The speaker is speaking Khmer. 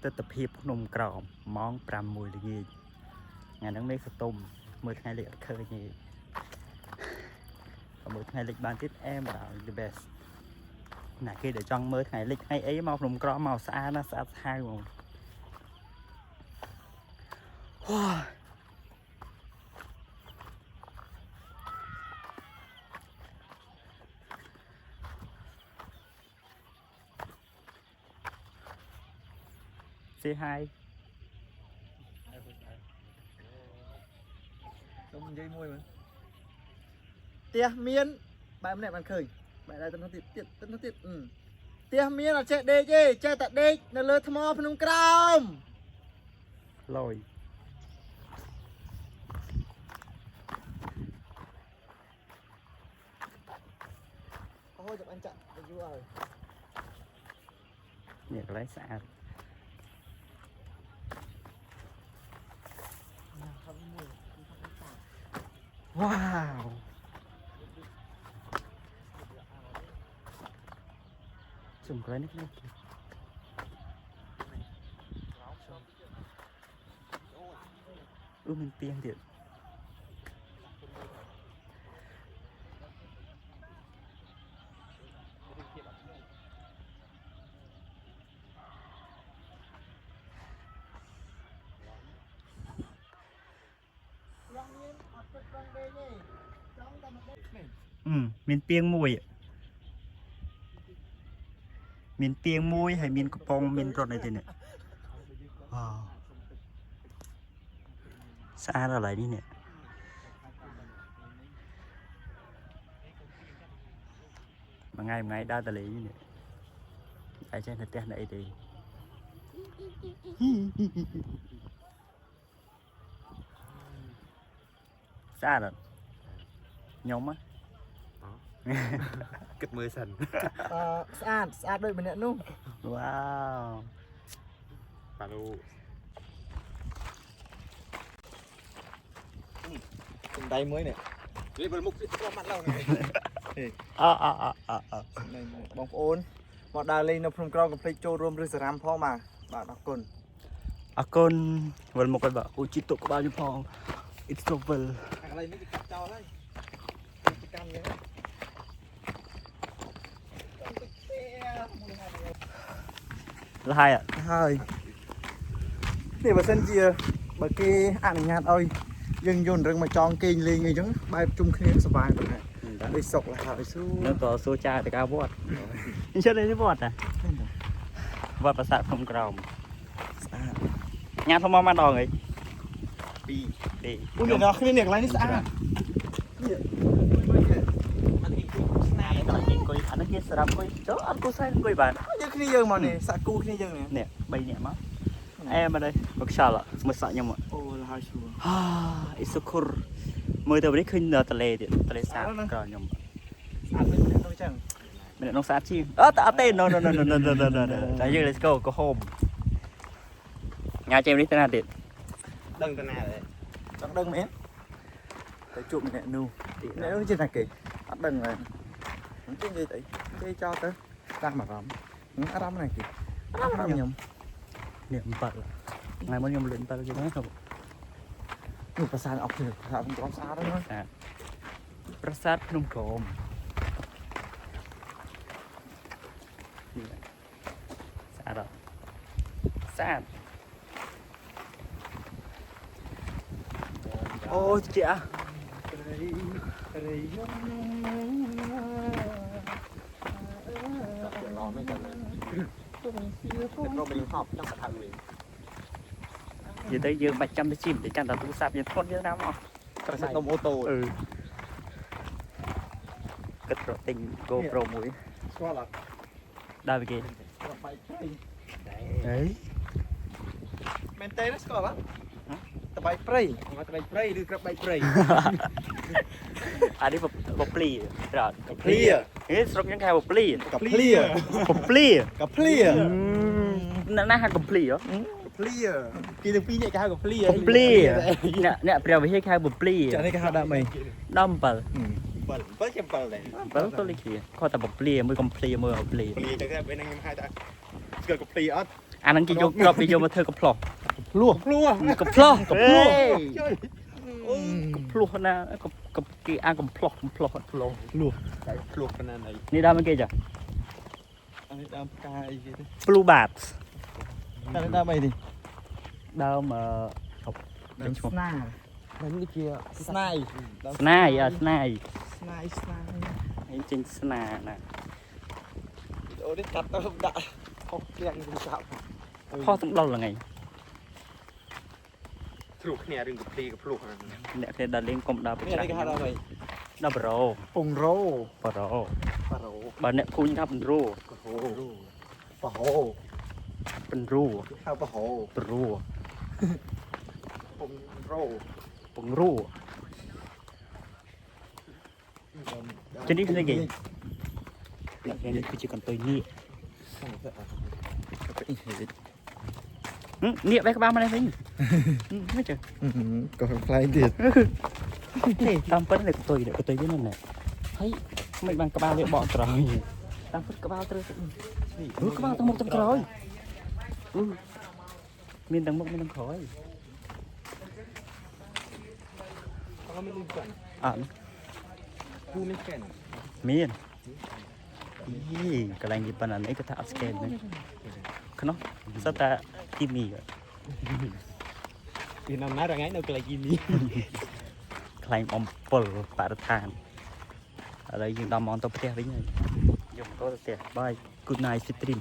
ទិដ្ឋភាពភ្នំក្រមម៉ោង 6 ល្ងាចថ្ងៃហ្នឹងមេឃសតុំមើលថ្ងៃលិចអត់ឃើញទេក៏មើលថ្ងៃលិចបានទៀតអែមដល់ the best ណាគេដែលចង់មើលថ្ងៃលិចថ្ងៃអីមកភ្នំក្រមមកស្អាតណាស់ស្អាតស្ហៅហ្មងវ៉ាSay hi ខ្ញុំនិយាយមួយមើលផ្ទះមានបែបម្នាក់បានឃើញបែបដែរទៅទៀតផ្ទះមានអត់ចេះដេកទេចេះតែដេកនៅលើថ្មភ្នំក្រោម លយអូយចាំអញចាក់ទៅយូរហើយនេះកន្លែងស្អាតវ៉ាវចំកន្លែងនេះមានទៀងទៀតមានទៀងមួយហើយមានកំប៉ុងមានរត់អីទៀតនេះវ៉ាវស្អាតដល់ហើយនេះមួយថ្ងៃដើរតលេងនេះតែចេះតែផ្ទះនៅអីទេស្អាតអត់ខ្ញុំហ៎គិតមើលសិនស្អាតដូចម្នាក់នោះវ៉ាវប៉ាឡូសំដៃមួយនេះនិយាយមើលមុខទៀតប្រមាត់ឡើងបងប្អូនមកដើរលេងនៅភ្នំក្រោមកុំភ្លេចចូលរួមឬសារ៉ាំផងបាទអរគុណវិលមកឲ្យបាទអូជីតុក្បាលយូផង it's so well កន្លែងនេះគេកាត់ចោលហើយគេកាន់យ៉ាងហ្នឹងហើយនេះបើសិនជាបើគេអនុញ្ញាតឲ្យយើងយន្តរឹងមកចងគេងលេងអីចឹងបែបជុំគ្នាសុបាយបងដូចសុកឡើយហើយស៊ូនៅតស៊ូចាទៅការវត្តអញ្ចឹងនេះវត្តវត្តប្រាសាទភ្នំក្រោមស្អាតញ៉ាំធំមកដងអី2អូយអ្នកគ្នានេះកន្លែងនេះស្អាតនេះអានេះអង្គុយអានេះគេសម្រាប់អង្គុយចុះអត់គូសែនអង្គុយបានយើងគ្នាយើងមកនេះសាក់គូគ្នាយើងនេះ3នាក់មកអែមកđâyមកខ្យល់មើលសាក់ខ្ញុំអូហើយស្រួលអ៊ីសុខុរមើលទៅនេះឃើញតលេទៀតតលេសាបក្រខ្ញុំស្អាតមិនទៅចឹងម្នាក់នោះស្អាតជាងអត់ទេ no តែយើង let's go home ញ៉ាចេញនេះទៅណាទៀតដឹងទៅណាទេចង់ដឹងមែនទៅជួបម្នាក់នោះជិះណាគេអត់ដឹងហើយមិនជិះនិយាយទៅគេចោលទៅតាមអារម្មណ៍ណាគេអារម្មណ៍ខ្ញុំនេះ7ថ្ងៃមុនខ្ញុំលេង7គេណានេះប្រាសាទអុកនេះប្រាសាទភ្នំក្រោមស្អាតហ្នឹងប្រាសាទភ្នំក្រោមស្អាតអូជារីយំឡងមិនទៅទៅហប់ចង់កថាវិញនិយាយទៅយើងបាច់ចាំទៅជីមតែចាំតែទូរស័ព្ទយើងធន់យើងណាមកប្រាសាទនំអូតូគិតរកទិញ GoPro មួយស្គាល់អត់ដើរពីគេបាយព្រៃហេមែនទេស្គាល់អត់តបៃព្រៃតបៃព្រៃឬក្របបៃព្រៃអានេះបព្លីត្រត់កភ្លៀស្រុកយើងហៅបព្លីកភ្លៀណាហៅកព្លីហ៎ភ្លៀគេទាំងពីរនេះគេហៅកភ្លៀអ្នកព្រះវិហារគេហៅបព្លីចានេះគេហៅដាក់មិនដល់7 7ជា7ដែរ7ទៅលេខគ្នាគាត់តែបព្លីមួយកំភ្លីមួយបព្លីភ្លៀចឹងតែពេលហ្នឹងខ្ញុំហៅថាស្គាល់កភ្លៀអត់ anh đang kêu gặp đi vô mà thơ cặp lọ លួ cặp lọ cặp lọ cặp lọ na cặp kia ăn cặp lọ លួតែភ្លោះប៉ុណ្ណាណៃ นี่ได้ไหมเกจ้ะ អានេះដើមផ្កាអីគេទេ blue bat តែដើមអីនេះ ដើមដើមស្នាដើមនេះជាស្នាយ ស្នាយស្នាយ ស្នាយ ឯងចេញស្នាណា អូនេះកាត់ទៅដាក់ហុកក្រាំងទៅចាប់ พ่อต้องដល់ល្ងាញ ជ្រុះគ្នារឿងកព្រីកភ្លោះហ្នឹង អ្នកគេដល់លេងកុំដល់ប្រ នេះ ចាំ គេហៅថាអី ដល់ប្រូ ពងរោ ប្រូ ប៉ារោ បើអ្នកភូញថាប្រូ ប៉ាហោ ប្រូ ហៅប៉ាហោ ប្រូ ពងរោ ពងរូជនេះនេះគេអ្នកគេនេះគឺជាកន្ទុយនេះនេះបែកក្បាលមកនេះវិញមិនចឹង ក៏ខ្លាំងទៀត ទេតាមពិតនេះកន្ទុយវិញហ្នឹងហើយមិនបានក្បាលវាបកក្រោយតាមពិតក្បាលត្រូវក្បាលទៅមុខទៅក្រោយមានទាំងមុខមានទាំងក្រោយ អត់មានលុយកាន់ អត់ គូនេះកាន់ មានកន្លែងនេះប៉ុណ្ណានេះគាត់ថាអត់ស្កេនហ្នឹងក្នុងសត្វតាគីមី ពីណាស់រងៃនៅកន្លែងនេះ ខ្លែងអំពុលបរិស្ថានឥឡូវយើងដល់ម៉ោងទៅផ្ទះវិញហើយយកម៉ូតូទៅផ្ទះបាយ good night stream